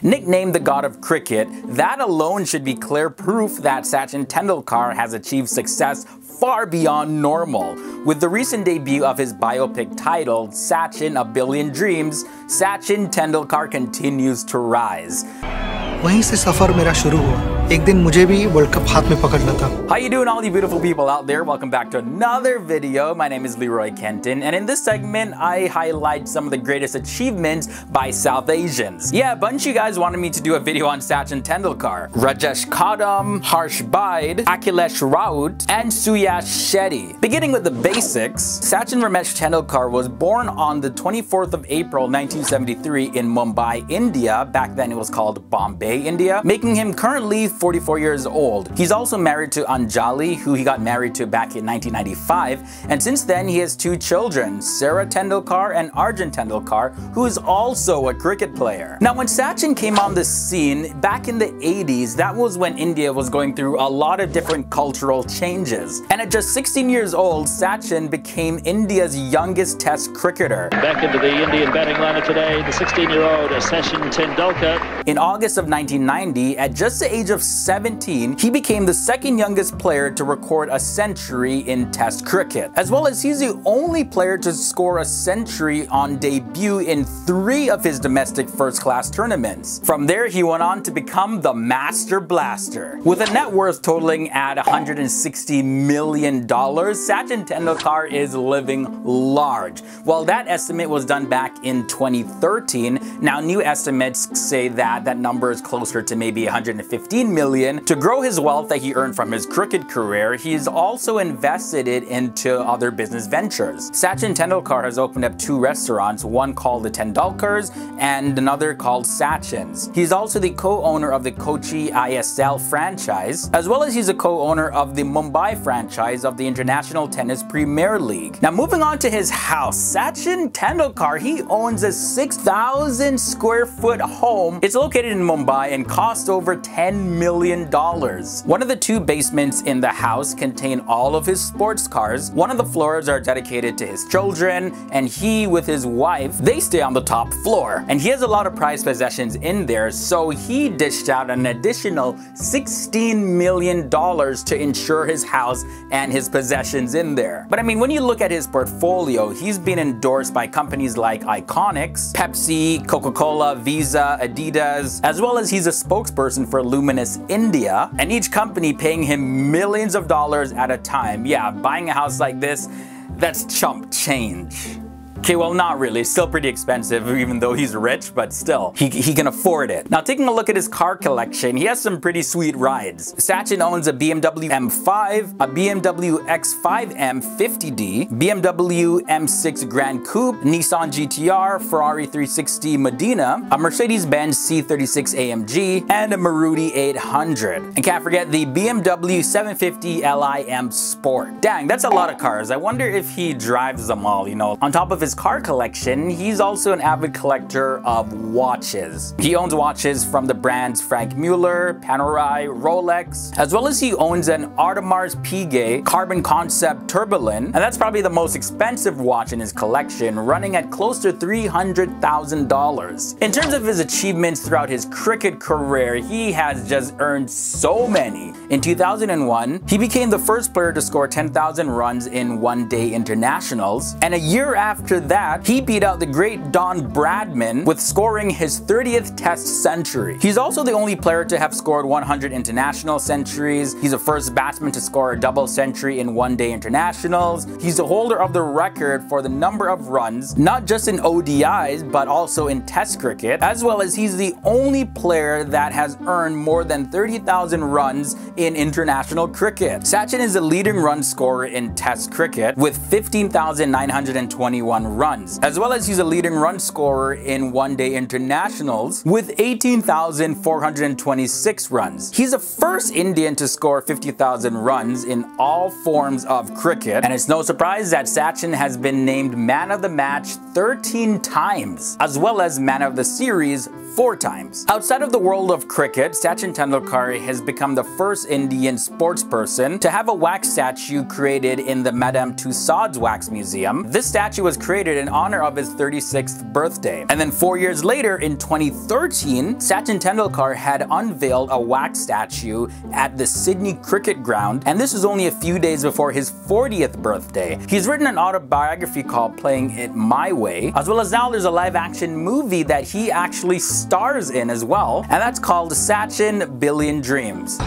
Nicknamed the god of cricket, that alone should be clear proof that Sachin Tendulkar has achieved success far beyond normal. With the recent debut of his biopic titled Sachin, A Billion Dreams, Sachin Tendulkar continues to rise. वहीं से सफर मेरा शुरू हुआ। एक दिन मुझे भी world cup हाथ में पकड़ना था। How you doing, all you beautiful people out there? Welcome back to another video. My name is Leroy Kenton, and in this segment, I highlight some of the greatest achievements by South Asians. Yeah, a bunch of you guys wanted me to do a video on Sachin Tendulkar, Rajesh Kadam, Harsh Baid, Akhilesh Raut, and Suyash Shetty. Beginning with the basics, Sachin Ramesh Tendulkar was born on the 24th of April 1973 in Mumbai, India. Back then it was called Bombay, India, making him currently 44 years old. He's also married to Anjali, who he got married to back in 1995, and since then he has two children, Sarah Tendulkar and Arjun Tendulkar, who is also a cricket player. Now, when Sachin came on the scene back in the 80s, that was when India was going through a lot of different cultural changes. And at just 16 years old, Sachin became India's youngest test cricketer. Back into the Indian batting lineup today, the 16-year-old Sachin Tendulkar. In August of 1990, at just the age of 17, he became the second youngest player to record a century in Test cricket. As well as he's the only player to score a century on debut in 3 of his domestic first-class tournaments. From there, he went on to become the Master Blaster. With a net worth totaling at $160 million, Sachin Tendulkar is living large. Well, that estimate was done back in 2013. Now, new estimates say that that number is closer to maybe 115 million. To grow his wealth that he earned from his cricket career, he's also invested it into other business ventures. Sachin Tendulkar has opened up 2 restaurants, one called the Tendulkars and another called Sachin's. He's also the co-owner of the Kochi ISL franchise, as well as he's a co-owner of the Mumbai franchise of the International Tennis Premier League. Now, moving on to his house, Sachin Tendulkar, he owns a 6,000 square foot home. It's located in Mumbai and cost over $10 million. One of the 2 basements in the house contain all of his sports cars. One of the floors are dedicated to his children, and he with his wife, they stay on the top floor. And he has a lot of prized possessions in there, so he dished out an additional $16 million to insure his house and his possessions in there. But I mean, when you look at his portfolio, he's been endorsed by companies like Iconics, Pepsi, Coca-Cola, Visa, Adidas, as well as he's a spokesperson for Luminous India, and each company paying him millions of dollars at a time. Yeah, buying a house like this, that's chump change. Okay, well, not really. It's still pretty expensive, even though he's rich, but still, he can afford it. Now, taking a look at his car collection, he has some pretty sweet rides. Sachin owns a BMW M5, a BMW X5 M50D, BMW M6 Grand Coupe, Nissan GTR, Ferrari 360 Medina, a Mercedes-Benz C36 AMG, and a Maruti 800. And can't forget the BMW 750 Lim Sport. Dang, that's a lot of cars. I wonder if he drives them all, you know. On top of his car collection, he's also an avid collector of watches. He owns watches from the brands Frank Mueller, Panerai, Rolex, as well as he owns an Audemars Piguet Carbon Concept Tourbillon, and that's probably the most expensive watch in his collection, running at close to $300,000. In terms of his achievements throughout his cricket career, he has just earned so many. In 2001, he became the first player to score 10,000 runs in one-day internationals, and a year after that, he beat out the great Don Bradman with scoring his 30th Test century. He's also the only player to have scored 100 international centuries. He's the first batsman to score a double century in one-day internationals. He's the holder of the record for the number of runs, not just in ODIs, but also in Test cricket, as well as he's the only player that has earned more than 30,000 runs in international cricket. Sachin is the leading run scorer in Test cricket with 15,921 runs, as well as he's a leading run scorer in one-day internationals with 18,426 runs. He's the first Indian to score 50,000 runs in all forms of cricket, and it's no surprise that Sachin has been named Man of the Match 13 times, as well as Man of the Series 4 times. Outside of the world of cricket, Sachin Tendulkar has become the first Indian sportsperson to have a wax statue created in the Madame Tussauds Wax Museum. This statue was created celebrated in honor of his 36th birthday. And then 4 years later, in 2013, Sachin Tendulkar had unveiled a wax statue at the Sydney Cricket Ground, and this was only a few days before his 40th birthday. He's written an autobiography called Playing It My Way, as well as now there's a live-action movie that he actually stars in as well, and that's called Sachin Billion Dreams.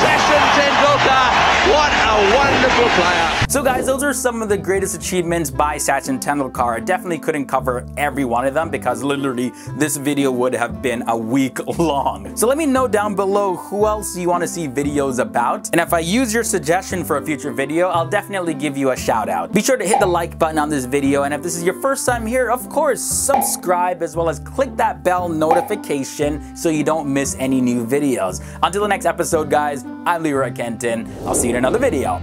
Sachin Tendulkar, what a wonderful player. So guys, those are some of the greatest achievements by Sachin Tendulkar. I definitely couldn't cover every one of them because literally this video would have been a week long. So let me know down below who else you want to see videos about, and if I use your suggestion for a future video, I'll definitely give you a shout out. Be sure to hit the like button on this video, and if this is your first time here, of course, subscribe as well as click that bell notification so you don't miss any new videos. Until the next episode, guys, I'm Leroy Kenton. I'll see you in another video.